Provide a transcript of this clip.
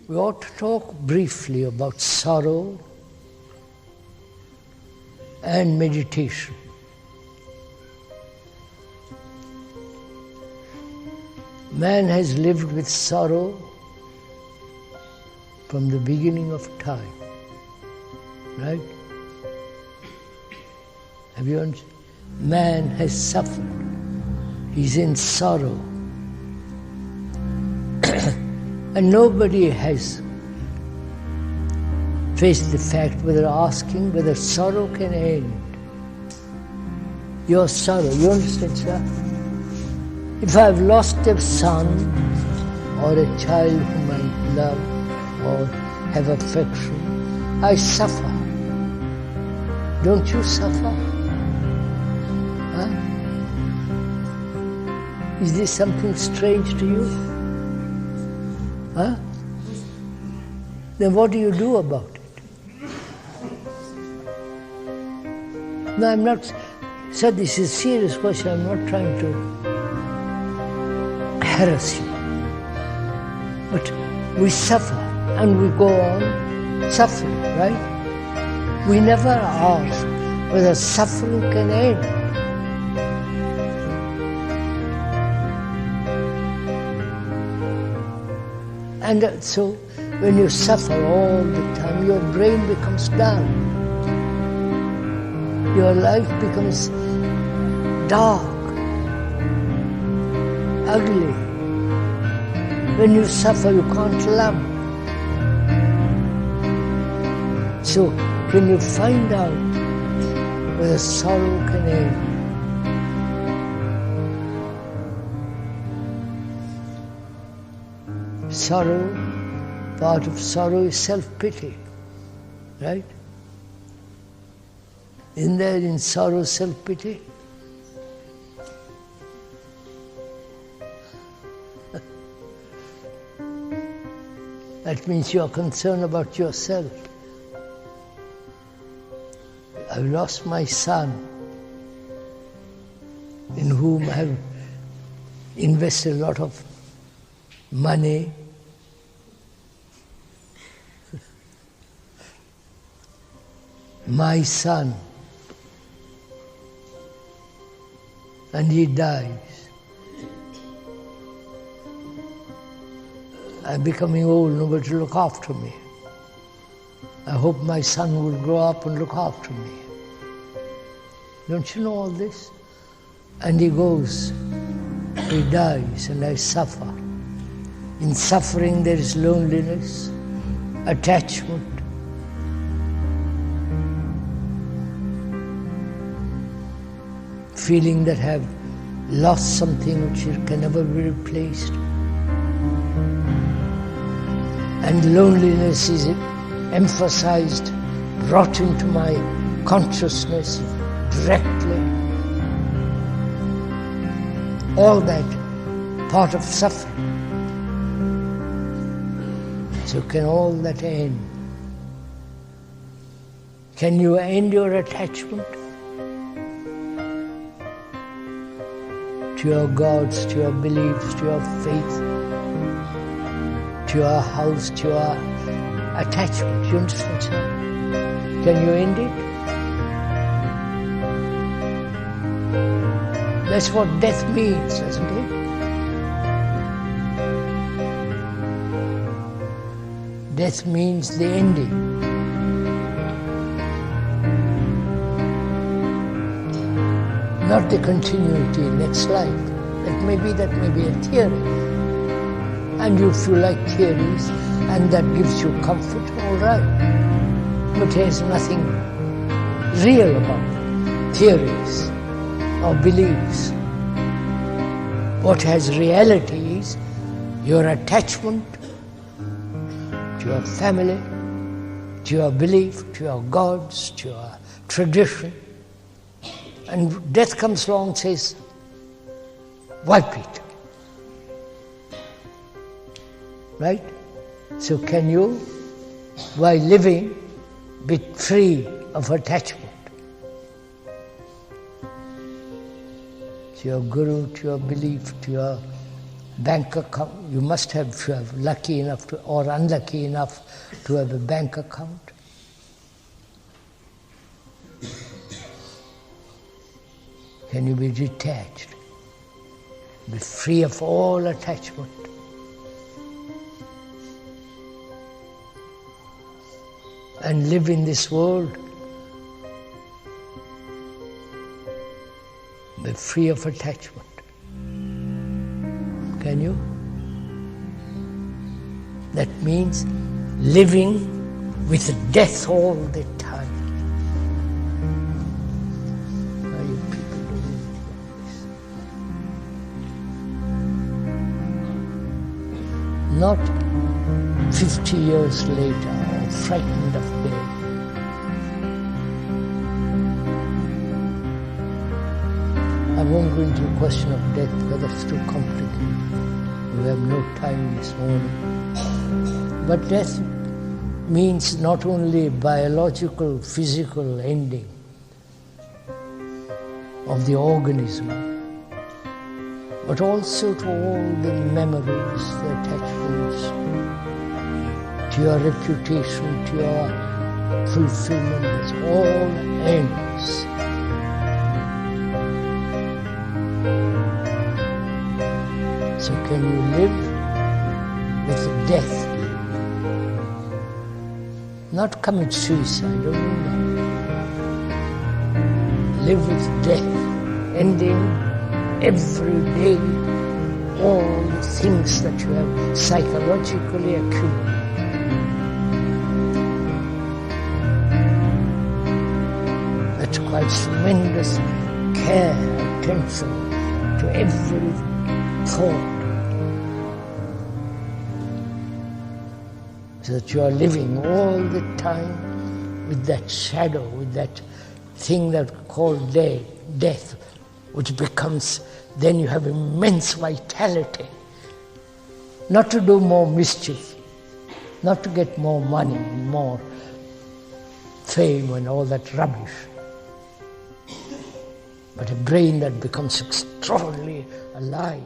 We ought to talk briefly about sorrow and meditation. Man has lived with sorrow from the beginning of time, right? Have you understood? Man has suffered. He's in sorrow. And nobody has faced the fact whether asking whether sorrow can end. Your sorrow, you understand, sir? If I've lost a son or a child whom I love or have affection, I suffer. Don't you suffer? Huh? Is this something strange to you? Huh? Then what do you do about it? No, I'm not, sir, this is a serious question. I'm not trying to harass you. But we suffer and we go on suffering, right? We never ask whether suffering can end. And so when you suffer all the time, your brain becomes dull. Your life becomes dark, ugly. When you suffer, you can't love. So can you find out whether sorrow can end? Sorrow, part of sorrow is self-pity, right? Isn't there in sorrow self-pity? That means you are concerned about yourself. I've lost my son, in whom I have invested a lot of money. My son, and he dies. I'm becoming old, nobody to look after me. I hope my son will grow up and look after me. Don't you know all this? And he goes, he dies, and I suffer. In suffering there is loneliness, attachment. Feeling that I have lost something which can never be replaced. And loneliness is emphasized, brought into my consciousness directly. All that part of suffering. So can all that end? Can you end your attachment to your gods, to your beliefs, to your faith, to your house, to your attachment? You understand, sir? Can you end it? That's what death means, doesn't it? Death means the ending. Not the continuity, next life. That may be a theory. And you feel like theories, and that gives you comfort, all right. But there's nothing real about theories or beliefs. What has reality is your attachment to your family, to your belief, to your gods, to your tradition. And death comes along and says, wipe it. Right? So can you, while living, be free of attachment to your guru, to your belief, to your bank account. You must have, if you are lucky enough to, or unlucky enough to have a bank account. Can you be detached? Be free of all attachment. And live in this world. Be free of attachment. Can you? That means living with death all the time. Are you people doing this? Not 50 years later, or frightened of death. I won't go into the question of death because that's too complicated. We have no time this morning. But death means not only biological, physical ending of the organism, but also to all the memories, the attachments, to your reputation, to your fulfillment. It all ends. So can you live with death? Not commit suicide, don't do that. Live with death, ending every day all the things that you have psychologically accumulated. That requires tremendous care, attention to every thought. So that you are living all the time with that shadow, with that thing that we call death, which becomes, then you have immense vitality. Not to do more mischief, not to get more money and more fame and all that rubbish, but a brain that becomes extraordinarily alive.